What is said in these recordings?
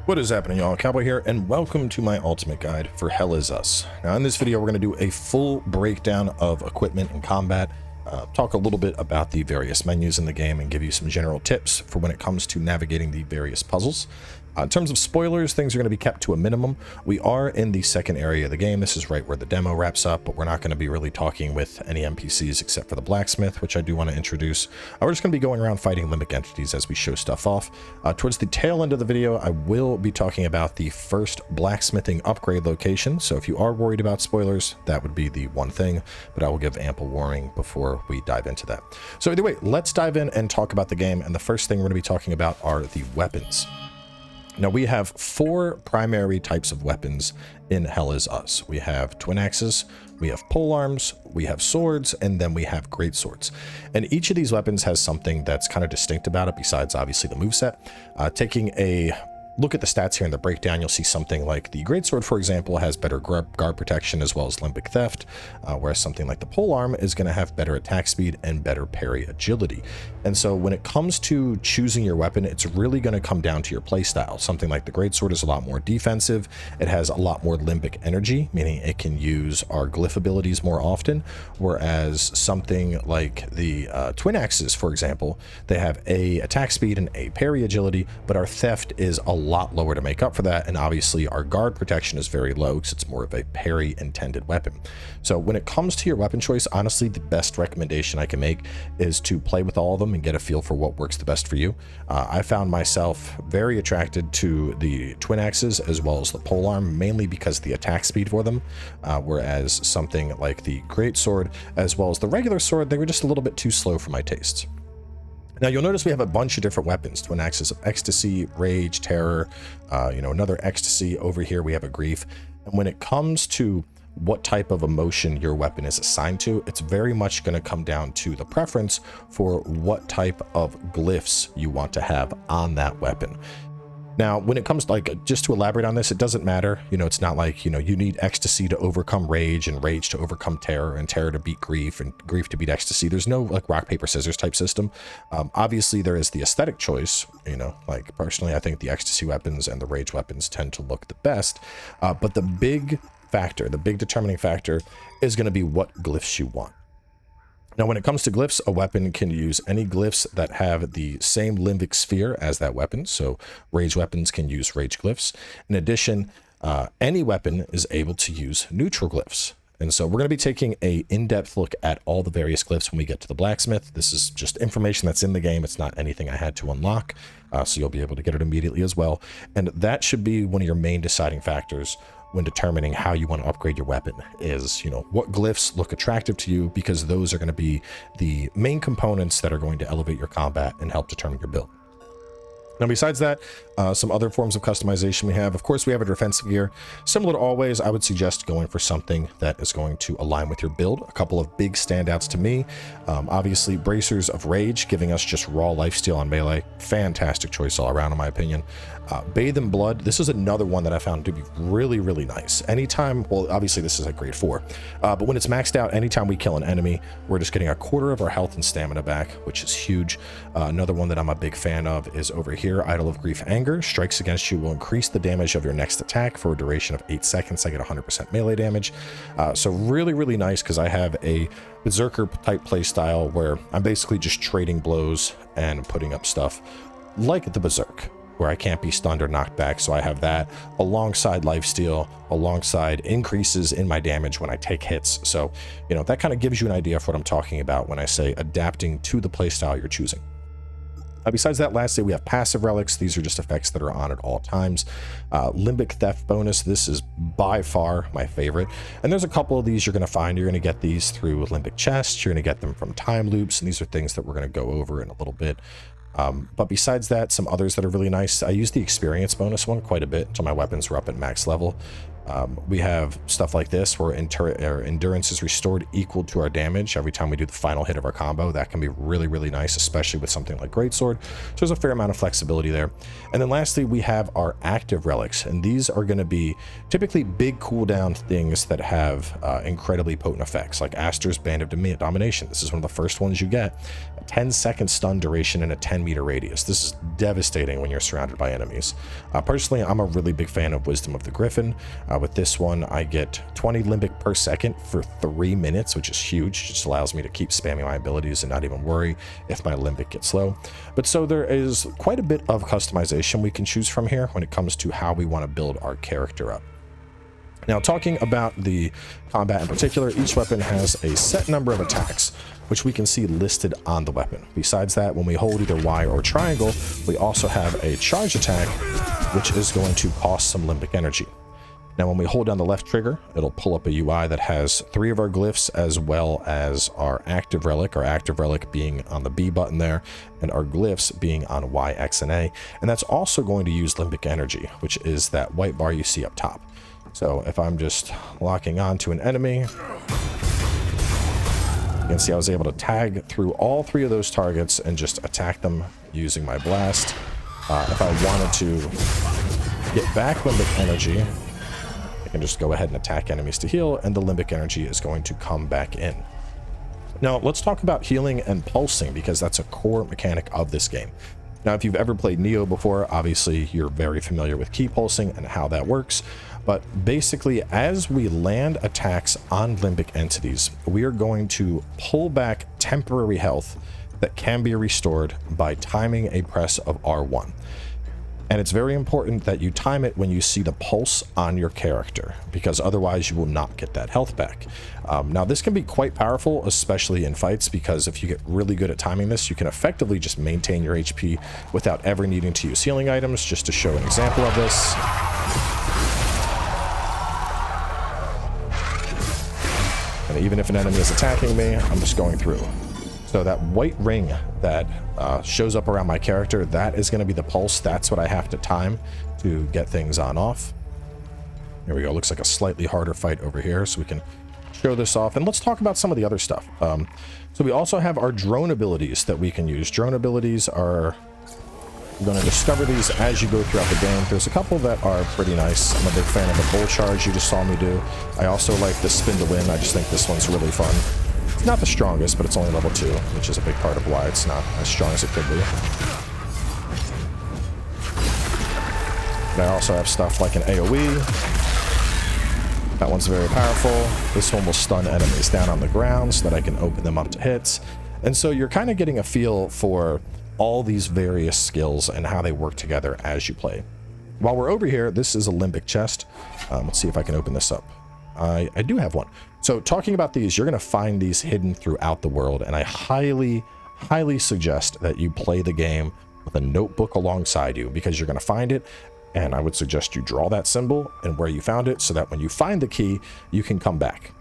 What is happening, y'all? Cowboy here, and welcome to my ultimate guide for Hell Is Us. Now, in this video, we're going to do a full breakdown of equipment and combat, talk a little bit about the various menus in the game, and give you some general tips for when it comes to navigating the various puzzles. In terms of spoilers, things are going to be kept to a minimum. We are in the second area of the game. This is right where the demo wraps up, but we're not going to be really talking with any NPCs except for the blacksmith, which I do want to introduce. We're just going to be going around fighting Lymbic entities as we show stuff off. Towards the tail end of the video, I will be talking about the first blacksmithing upgrade location. So if you are worried about spoilers, that would be the one thing, but I will give ample warning before we dive into that. So either way, let's dive in and talk about the game. And the first thing we're going to be talking about are the weapons. Now, we have four primary types of weapons in Hell Is Us. We have twin axes, we have pole arms, we have swords, and then we have great swords. And each of these weapons has something that's kind of distinct about it besides obviously the moveset. Taking a look at the stats here in the breakdown, you'll see something like the greatsword, for example, has better guard protection as well as limbic theft, whereas something like the polearm is going to have better attack speed and better parry agility. And so when it comes to choosing your weapon, it's really going to come down to your playstyle. Something like the greatsword is a lot more defensive. It has a lot more limbic energy, meaning it can use our glyph abilities more often, whereas something like the twin axes, for example, they have a attack speed and a parry agility, but our theft is a lot lower to make up for that, and obviously our guard protection is very low because it's more of a parry intended weapon. So when it comes to your weapon choice, honestly, the best recommendation I can make is to play with all of them and get a feel for what works the best for you. I found myself very attracted to the twin axes as well as the polearm, mainly because of the attack speed for them, whereas something like the great sword as well as the regular sword, they were just a little bit too slow for my tastes. Now, you'll notice we have a bunch of different weapons: twin axes of ecstasy, rage, terror, another ecstasy. Over here we have a grief. And when it comes to what type of emotion your weapon is assigned to, it's very much going to come down to the preference for what type of glyphs you want to have on that weapon. Now, when it comes to, just to elaborate on this, it doesn't matter. It's not like, you need ecstasy to overcome rage and rage to overcome terror and terror to beat grief and grief to beat ecstasy. There's no rock, paper, scissors type system. Obviously, there is the aesthetic choice. Personally, I think the ecstasy weapons and the rage weapons tend to look the best. But the big factor, the big determining factor is going to be what glyphs you want. Now, when it comes to glyphs, a weapon can use any glyphs that have the same limbic sphere as that weapon. So rage weapons can use rage glyphs. In addition, any weapon is able to use neutral glyphs. And so we're going to be taking an in-depth look at all the various glyphs when we get to the blacksmith. This is just information that's in the game. It's not anything I had to unlock, so you'll be able to get it immediately as well. And that should be one of your main deciding factors when determining how you want to upgrade your weapon is, what glyphs look attractive to you, because those are going to be the main components that are going to elevate your combat and help determine your build. Now, besides that, some other forms of customization we have. Of course, we have a defensive gear. Similar to always, I would suggest going for something that is going to align with your build. A couple of big standouts to me. Obviously, Bracers of Rage, giving us just raw lifesteal on melee. Fantastic choice all around, in my opinion. Bathe in Blood. This is another one that I found to be really, really nice. Anytime, well, obviously this is at grade 4, but when it's maxed out, anytime we kill an enemy, we're just getting a quarter of our health and stamina back, which is huge. Another one that I'm a big fan of is over here, Idol of Grief Anger. Strikes against you will increase the damage of your next attack for a duration of 8 seconds. I get 100% melee damage. So really, really nice, because I have a berserker type play style where I'm basically just trading blows and putting up stuff like the berserk, where I can't be stunned or knocked back. So I have that alongside lifesteal, alongside increases in my damage when I take hits. So, that kind of gives you an idea of what I'm talking about when I say adapting to the playstyle you're choosing. Besides that, lastly, we have passive relics. These are just effects that are on at all times. Limbic theft bonus. This is by far my favorite. And there's a couple of these you're going to find. You're going to get these through limbic chests. You're going to get them from time loops. And these are things that we're going to go over in a little bit. But besides that, some others that are really nice. I use the experience bonus one quite a bit until my weapons are up at max level. We have stuff like this where our endurance is restored equal to our damage every time we do the final hit of our combo. That can be really, really nice, especially with something like Greatsword. So there's a fair amount of flexibility there. And then lastly, we have our active relics, and these are going to be typically big cooldown things that have incredibly potent effects, like Aster's Band of Domination. This is one of the first ones you get. A 10-second stun duration and a 10-meter radius. This is devastating when you're surrounded by enemies. Personally, I'm a really big fan of Wisdom of the Griffin. With this one, I get 20 Lymbic per second for 3 minutes, which is huge. It just allows me to keep spamming my abilities and not even worry if my Lymbic gets low. But so there is quite a bit of customization we can choose from here when it comes to how we want to build our character up. Now, talking about the combat in particular, each weapon has a set number of attacks, which we can see listed on the weapon. Besides that, when we hold either Y or triangle, we also have a charge attack, which is going to cost some Limbic energy. Now, when we hold down the left trigger, it'll pull up a UI that has 3 of our glyphs as well as our active relic being on the B button there, and our glyphs being on Y, X, and A. And that's also going to use Limbic energy, which is that white bar you see up top. So if I'm just locking on to an enemy, you can see I was able to tag through all 3 of those targets and just attack them using my blast. If I wanted to get back Limbic energy, I can just go ahead and attack enemies to heal, and the Limbic energy is going to come back in. Now, let's talk about healing and pulsing, because that's a core mechanic of this game. Now, if you've ever played Neo before, obviously you're very familiar with key pulsing and how that works. But basically, as we land attacks on Limbic entities, we are going to pull back temporary health that can be restored by timing a press of R1. And it's very important that you time it when you see the pulse on your character, because otherwise you will not get that health back. Now, this can be quite powerful, especially in fights, because if you get really good at timing this, you can effectively just maintain your HP without ever needing to use healing items. Just to show an example of this. And even if an enemy is attacking me, I'm just going through. So that white ring that shows up around my character, that is going to be the pulse. That's what I have to time to get things on off. Here we go. Looks like a slightly harder fight over here, so we can show this off. And let's talk about some of the other stuff. So we also have our drone abilities that we can use. Drone abilities are... You're going to discover these as you go throughout the game. There's a couple that are pretty nice. I'm a big fan of the bull charge you just saw me do. I also like the spin to win. I just think this one's really fun. It's not the strongest, but it's only level 2, which is a big part of why it's not as strong as it could be. And I also have stuff like an AoE. That one's very powerful. This one will stun enemies down on the ground so that I can open them up to hits. And so you're kind of getting a feel for all these various skills and how they work together as you play. While we're over here, this is a Limbic chest. Let's see if I can open this up. I do have one. So talking about these, you're going to find these hidden throughout the world, and I highly suggest that you play the game with a notebook alongside you, because you're going to find it, and I would suggest you draw that symbol and where you found it so that when you find the key, you can come back.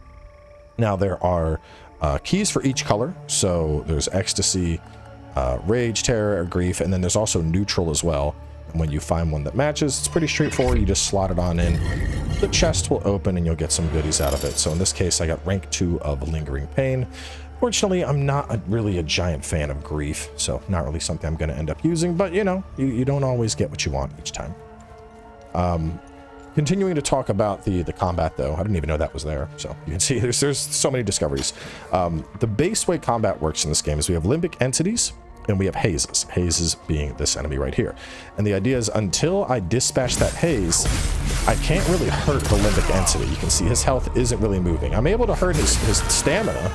Now, there are keys for each color. So there's Ecstasy, Rage, Terror, or Grief, and then there's also Neutral as well. And when you find one that matches, it's pretty straightforward. You just slot it on in. The chest will open and you'll get some goodies out of it. So in this case, I got rank 2 of Lingering Pain. Fortunately, I'm not really a giant fan of Grief, so not really something I'm going to end up using, but you know, you don't always get what you want each time. Continuing to talk about the combat, though, I didn't even know that was there. So you can see there's so many discoveries. The base way combat works in this game is we have Limbic entities and we have hazes. Hazes being this enemy right here. And the idea is until I dispatch that haze, I can't really hurt the Limbic entity. You can see his health isn't really moving. I'm able to hurt his stamina,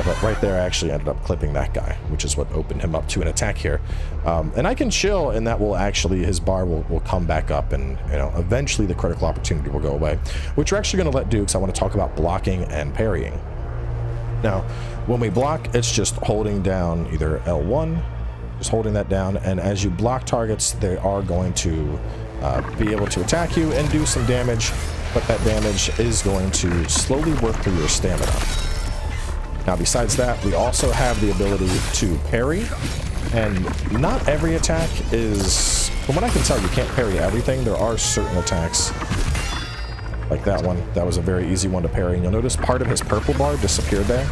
but right there I actually ended up clipping that guy, which is what opened him up to an attack here. And I can chill, and that will actually, his bar will come back up, and you know, eventually the critical opportunity will go away, which we're actually going to let do because I want to talk about blocking and parrying. Now, when we block, it's just holding down either L1, just holding that down, and as you block targets, they are going to be able to attack you and do some damage, but that damage is going to slowly work through your stamina. Now, besides that, we also have the ability to parry, and not every attack is, from what I can tell, you can't parry everything. There are certain attacks, like that one. That was a very easy one to parry. And you'll notice part of his purple bar disappeared there.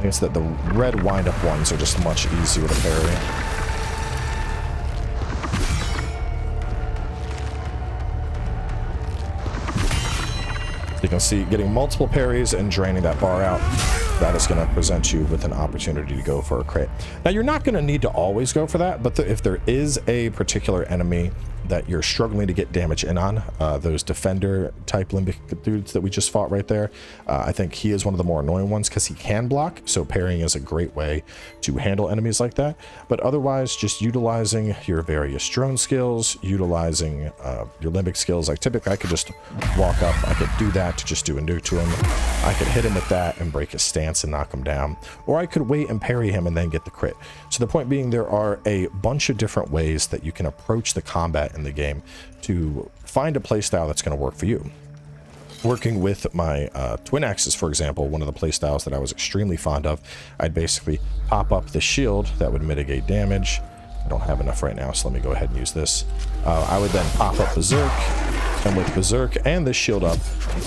It's that the red wind-up ones are just much easier to parry. You can see getting multiple parries and draining that bar out, that is going to present you with an opportunity to go for a crit. Now, you're not going to need to always go for that, but if there is a particular enemy that you're struggling to get damage in on, those defender type limbic dudes that we just fought right there, I think he is one of the more annoying ones because he can block, so parrying is a great way to handle enemies like that. But otherwise, just utilizing your various drone skills, utilizing your limbic skills. Like typically I could just walk up, I could do that to just do a nuke to him, I could hit him with that and break his stance and knock him down, or I could wait and parry him and then get the crit. So the point being, there are a bunch of different ways that you can approach the combat in the game to find a playstyle that's going to work for you. Working with my twin axes, for example, one of the playstyles that I was extremely fond of, I'd basically pop up the shield that would mitigate damage. I don't have enough right now, so let me go ahead and use this. I would then pop up Berserk, and with Berserk and this shield up,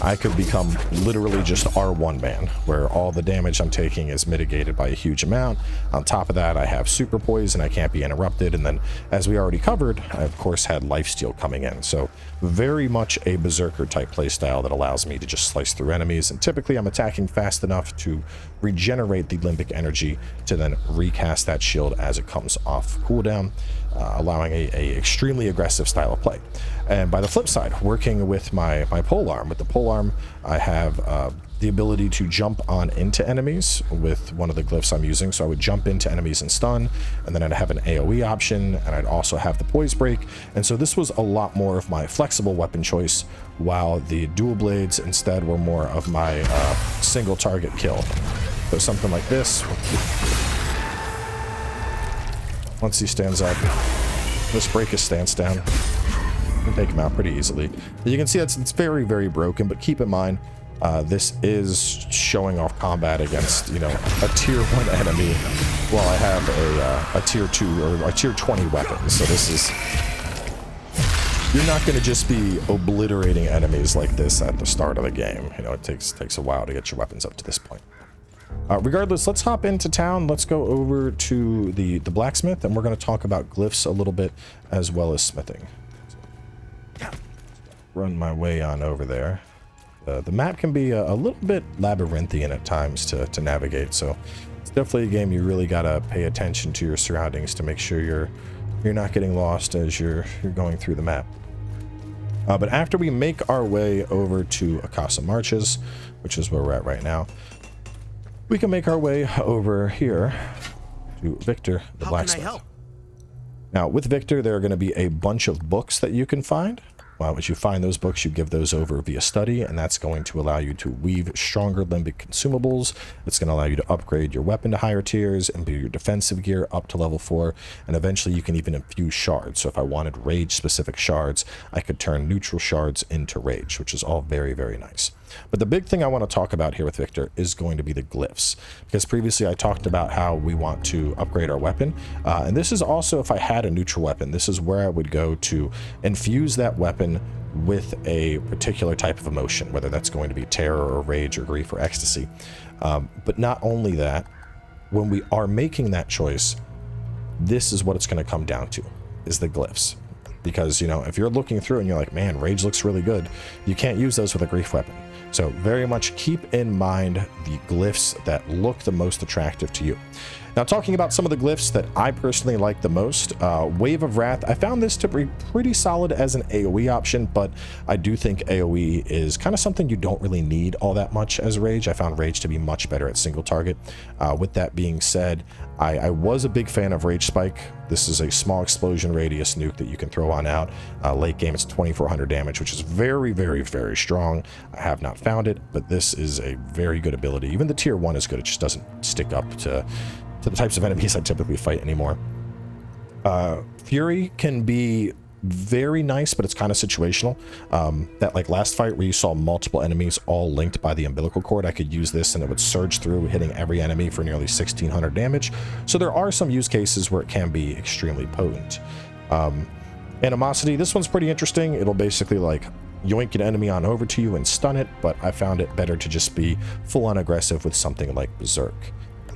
I could become literally just R1 man, where all the damage I'm taking is mitigated by a huge amount. On top of that, I have super poison, I can't be interrupted, and then, as we already covered, I of course had lifesteal coming in. So very much a Berserker type playstyle that allows me to just slice through enemies, and typically I'm attacking fast enough to regenerate the limbic energy to then recast that shield as it comes off cooldown, allowing a extremely aggressive style of play. And by the flip side, working with my polearm, with the polearm, I have the ability to jump on into enemies with one of the glyphs I'm using. So I would jump into enemies and stun, and then I'd have an AoE option, and I'd also have the poise break. And so this was a lot more of my flexible weapon choice, while the dual blades instead were more of my single target kill. So something like this. Once he stands up, just break his stance down and take him out pretty easily. You can see it's very, very broken, but keep in mind, this is showing off combat against, you know, a tier 1 enemy, while I have a tier 2 or a tier 20 weapon. So this is, you're not going to just be obliterating enemies like this at the start of the game. You know, it takes a while to get your weapons up to this point. Regardless, let's hop into town. Let's go over to the blacksmith, and we're going to talk about glyphs a little bit, as well as smithing. So, run my way on over there. The map can be a little bit labyrinthian at times to navigate, so it's definitely a game you really got to pay attention to your surroundings to make sure you're not getting lost as you're going through the map. But after we make our way over to Casa Marches, which is where we're at right now, we can make our way over here to Victor the blacksmith. How can I help? Now, with Victor, there are going to be a bunch of books that you can find. Well, as you find those books, you give those over via study, and that's going to allow you to weave stronger limbic consumables. It's going to allow you to upgrade your weapon to higher tiers, imbue your defensive gear up to level 4, and eventually you can even infuse shards. So if I wanted rage-specific shards, I could turn neutral shards into rage, which is all very, very nice. But the big thing I want to talk about here with Victor is going to be the glyphs, because previously I talked about how we want to upgrade our weapon, and this is also if I had a neutral weapon, this is where I would go to infuse that weapon with a particular type of emotion, whether that's going to be terror or rage or grief or ecstasy. But not only that, when we are making that choice, this is what it's going to come down to, is the glyphs. Because, you know, if you're looking through and you're like, man, rage looks really good, you can't use those with a grief weapon. So very much keep in mind the glyphs that look the most attractive to you. Now, talking about some of the glyphs that I personally like the most, Wave of Wrath, I found this to be pretty solid as an AoE option, but I do think AoE is kind of something you don't really need all that much as Rage. I found Rage to be much better at single target. With that being said, I was a big fan of Rage Spike. This is a small explosion radius nuke that you can throw on out. Late game, it's 2400 damage, which is very, very, very strong. I have not found it, but this is a very good ability. Even the tier 1 is good. It just doesn't stick up to the types of enemies I typically fight anymore. Fury can be very nice, but it's kind of situational. That like last fight where you saw multiple enemies all linked by the umbilical cord, I could use this and it would surge through, hitting every enemy for nearly 1600 damage. So there are some use cases where it can be extremely potent. Animosity, this one's pretty interesting. It'll basically like yoink an enemy on over to you and stun it, but I found it better to just be full on aggressive with something like Berserk.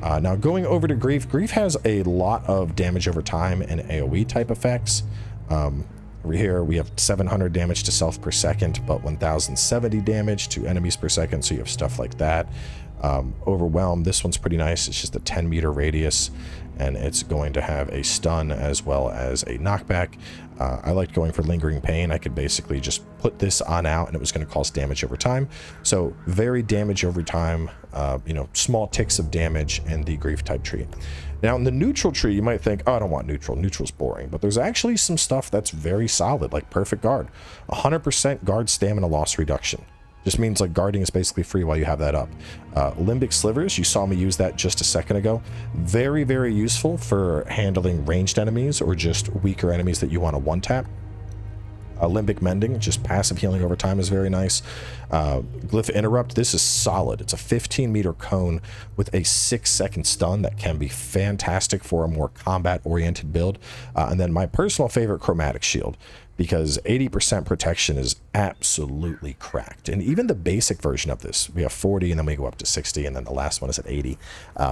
Now going over to Glyph, Glyph has a lot of damage over time and AoE type effects. Over here we have 700 damage to self per second, but 1070 damage to enemies per second, so you have stuff like that. Overwhelm, this one's pretty nice. It's just a 10-meter radius, and it's going to have a stun as well as a knockback. I liked going for lingering pain. I could basically just put this on out and it was going to cause damage over time. So very damage over time, you know, small ticks of damage in the Glyph type tree. Now in the neutral tree, you might think, oh, I don't want neutral. Neutral's boring. But there's actually some stuff that's very solid, like perfect guard. 100% guard stamina loss reduction. Just means like guarding is basically free while you have that up. Limbic slivers, you saw me use that just a second ago. Very, very useful for handling ranged enemies or just weaker enemies that you want to one-tap. Limbic mending, just passive healing over time, is very nice. Glyph interrupt, this is solid. It's a 15-meter cone with a 6-second stun that can be fantastic for a more combat-oriented build. And then my personal favorite, chromatic shield, because 80% protection is absolutely cracked. And even the basic version of this, we have 40 and then we go up to 60, and then the last one is at 80.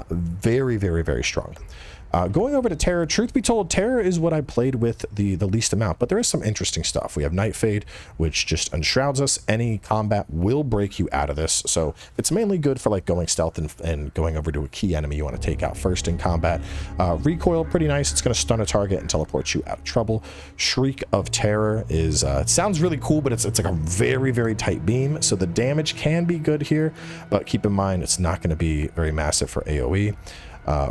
Very, very, very strong. Going over to Terror, truth be told, Terror is what I played with the least amount, but there is some interesting stuff. We have Night Fade, which just enshrouds us. Any combat will break you out of this, so it's mainly good for like going stealth and going over to a key enemy you want to take out first in combat. Recoil, pretty nice. It's going to stun a target and teleport you out of trouble. Shriek of Terror is, it sounds really cool, but it's like a very, very tight beam, so the damage can be good here, but keep in mind it's not going to be very massive for AoE.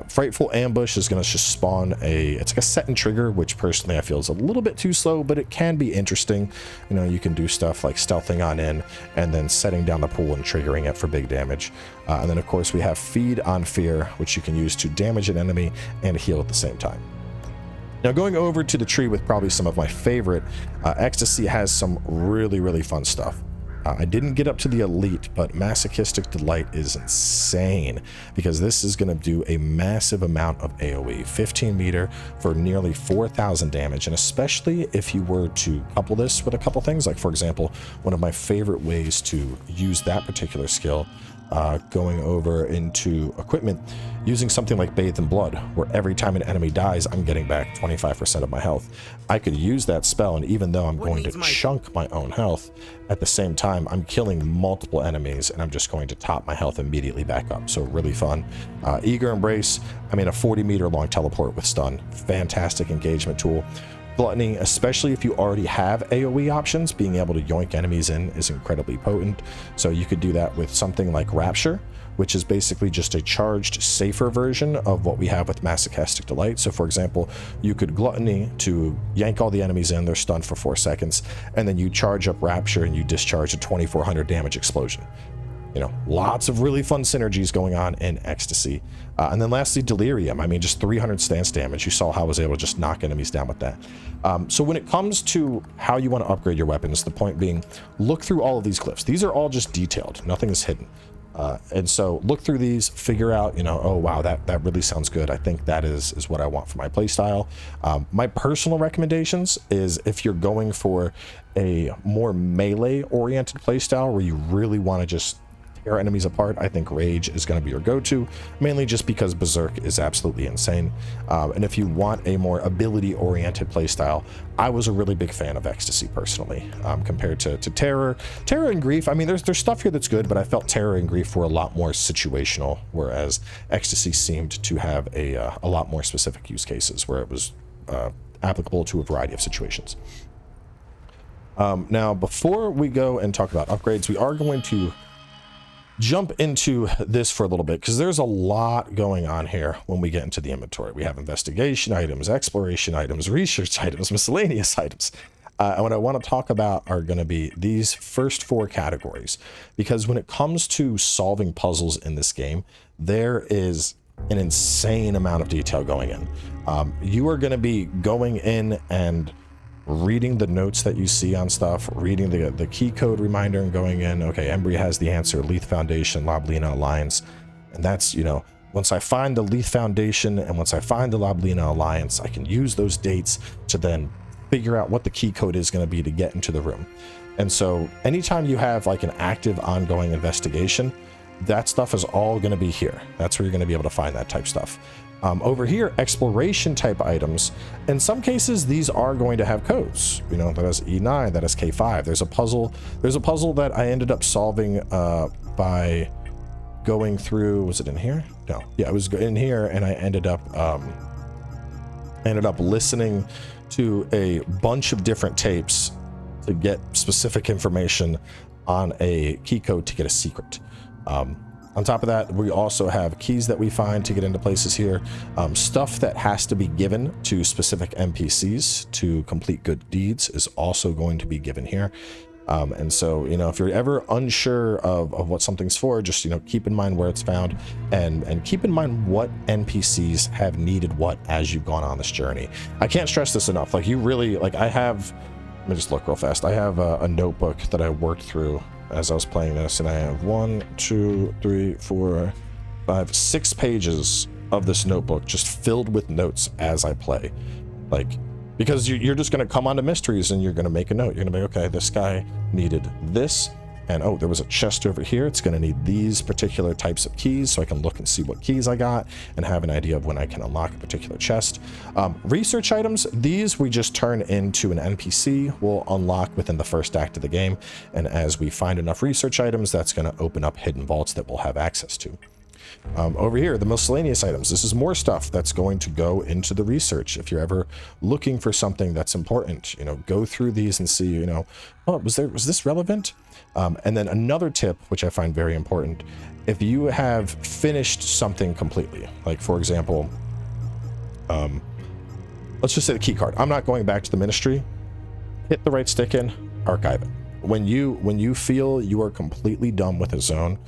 Frightful Ambush is going to just spawn it's like a set and trigger, which personally I feel is a little bit too slow, but it can be interesting. You know, you can do stuff like stealthing on in and then setting down the pool and triggering it for big damage. And then of course we have Feed on Fear, which you can use to damage an enemy and heal at the same time. Now going over to the tree with probably some of my favorite, Ecstasy has some really, really fun stuff. I didn't get up to the elite, but Masochistic Delight is insane because this is going to do a massive amount of AoE, 15 meter for nearly 4,000 damage. And especially if you were to couple this with a couple things, like for example, one of my favorite ways to use that particular skill, going over into equipment, using something like Bathe in Blood, where every time an enemy dies, I'm getting back 25% of my health. I could use that spell, and even though I'm going to chunk my own health, at the same time, I'm killing multiple enemies, and I'm just going to top my health immediately back up. So really fun. Eager Embrace, I mean, a 40-meter long teleport with stun. Fantastic engagement tool. Gluttony, especially if you already have AoE options, being able to yoink enemies in is incredibly potent. So you could do that with something like Rapture, which is basically just a charged, safer version of what we have with Masochistic Delight. So for example, you could Gluttony to yank all the enemies in, they're stunned for 4 seconds, and then you charge up Rapture and you discharge a 2400 damage explosion. You know, lots of really fun synergies going on in Ecstasy. And then lastly, Delirium. I mean, just 300 stance damage. You saw how I was able to just knock enemies down with that. So when it comes to how you want to upgrade your weapons, the point being, look through all of these glyphs. These are all just detailed. Nothing is hidden. And so look through these, figure out, you know, oh, wow, that really sounds good. I think that is what I want for my playstyle. My personal recommendations is if you're going for a more melee-oriented playstyle where you really want to just tear enemies apart, I think Rage is going to be your go-to, mainly just because Berserk is absolutely insane. And if you want a more ability-oriented playstyle, I was a really big fan of Ecstasy personally, compared to Terror. Terror and Glyph, I mean, there's stuff here that's good, but I felt Terror and Glyph were a lot more situational, whereas Ecstasy seemed to have a lot more specific use cases where it was applicable to a variety of situations. Now, before we go and talk about upgrades, we are going to jump into this for a little bit because there's a lot going on here when we get into the inventory. We have investigation items, exploration items, research items, miscellaneous items. And what I want to talk about are going to be these first 4 categories, because when it comes to solving puzzles in this game, there is an insane amount of detail going in. You are going to be going in and reading the notes that you see on stuff, reading the key code reminder and going in, okay, Embry has the answer, Leith Foundation, Loblina Alliance. And that's, you know, once I find the Leith Foundation and once I find the Loblina Alliance, I can use those dates to then figure out what the key code is going to be to get into the room. And so anytime you have like an active ongoing investigation, that stuff is all going to be here. That's where you're going to be able to find that type stuff. Over here, exploration type items. In some cases, these are going to have codes. You know, that is E9, that is K5. There's a puzzle. There's a puzzle that I ended up solving by going through. Was it in here? No. Yeah, it was in here, and I ended up listening to a bunch of different tapes to get specific information on a key code to get a secret. On top of that, we also have keys that we find to get into places here. Stuff that has to be given to specific NPCs to complete good deeds is also going to be given here. And so, you know, if you're ever unsure of what something's for, just, you know, keep in mind where it's found and keep in mind what NPCs have needed what as you've gone on this journey. I can't stress this enough. Like, you really, like, I have, let me just look real fast. I have a notebook that I worked through as I was playing this, and I have 1, 2, 3, 4, 5, 6 pages of this notebook just filled with notes as I play. Like, because you're just going to come onto mysteries and you're going to make a note. You're going to be, okay, this guy needed this, and oh, there was a chest over here. It's going to need these particular types of keys, so I can look and see what keys I got and have an idea of when I can unlock a particular chest. Research items, these we just turn into an NPC. We'll unlock within the first act of the game, and as we find enough research items, that's going to open up hidden vaults that we'll have access to. Over here, the miscellaneous items. This is more stuff that's going to go into the research. If you're ever looking for something that's important, you know, go through these and see, you know, oh, was this relevant? And then another tip, which I find very important, if you have finished something completely, like for example, let's just say the key card. I'm not going back to the ministry. Hit the right stick in, archive it. When you feel you are completely done with a zone,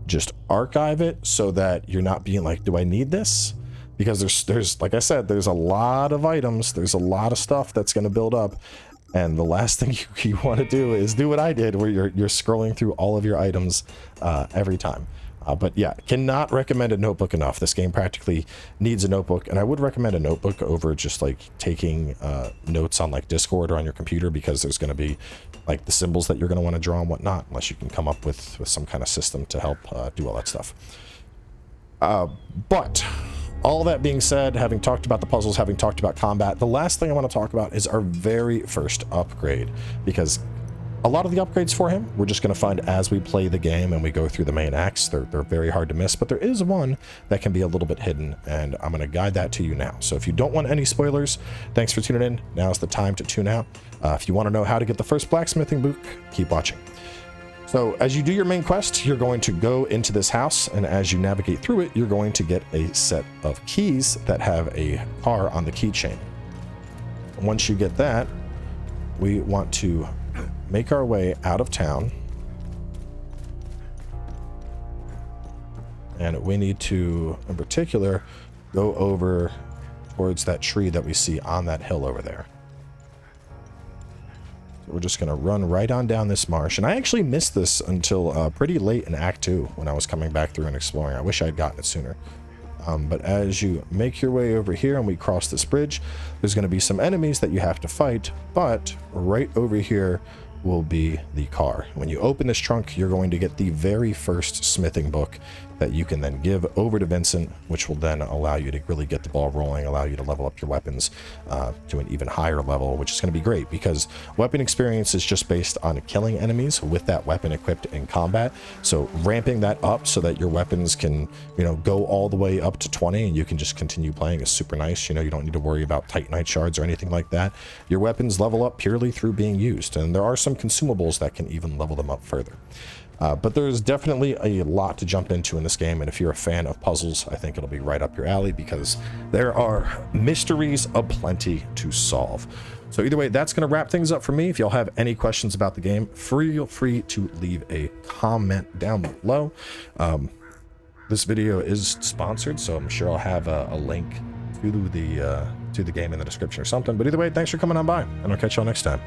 just archive it so that you're not being like, do I need this? Because there's like I said, there's a lot of items, there's a lot of stuff that's going to build up, and the last thing you want to do is do what I did, where you're scrolling through all of your items every time. But yeah, cannot recommend a notebook enough. This game practically needs a notebook, and I would recommend a notebook over just like taking notes on like Discord or on your computer, because there's going to be like the symbols that you're going to want to draw and whatnot, unless you can come up with some kind of system to help do all that stuff. But all that being said, having talked about the puzzles, having talked about combat, the last thing I want to talk about is our very first upgrade, because a lot of the upgrades for him, we're just going to find as we play the game and we go through the main acts. They're very hard to miss, but there is one that can be a little bit hidden, and I'm going to guide that to you now. So if you don't want any spoilers, thanks for tuning in. Now's the time to tune out. If you want to know how to get the first blacksmithing book, keep watching. So as you do your main quest, you're going to go into this house, and as you navigate through it, you're going to get a set of keys that have a car on the keychain. Once you get that, we want to make our way out of town, and we need to, in particular, go over towards that tree that we see on that hill over there. So we're just going to run right on down this marsh, and I actually missed this until pretty late in Act 2 when I was coming back through and exploring. I wish I'd gotten it sooner. But as you make your way over here and we cross this bridge, there's going to be some enemies that you have to fight, but right over here will be the car. When you open this trunk, you're going to get the very first smithing book that you can then give over to Vincent, which will then allow you to really get the ball rolling, allow you to level up your weapons to an even higher level, which is going to be great because weapon experience is just based on killing enemies with that weapon equipped in combat. So ramping that up so that your weapons can, you know, go all the way up to 20 and you can just continue playing is super nice. You know, you don't need to worry about Titanite shards or anything like that. Your weapons level up purely through being used, and there are some consumables that can even level them up further. But there's definitely a lot to jump into in this game, and if you're a fan of puzzles, I think it'll be right up your alley because there are mysteries aplenty to solve. So either way, that's going to wrap things up for me. If y'all have any questions about the game, feel free to leave a comment down below. This video is sponsored, so I'm sure I'll have a link to to the game in the description or something. But either way, thanks for coming on by, and I'll catch y'all next time.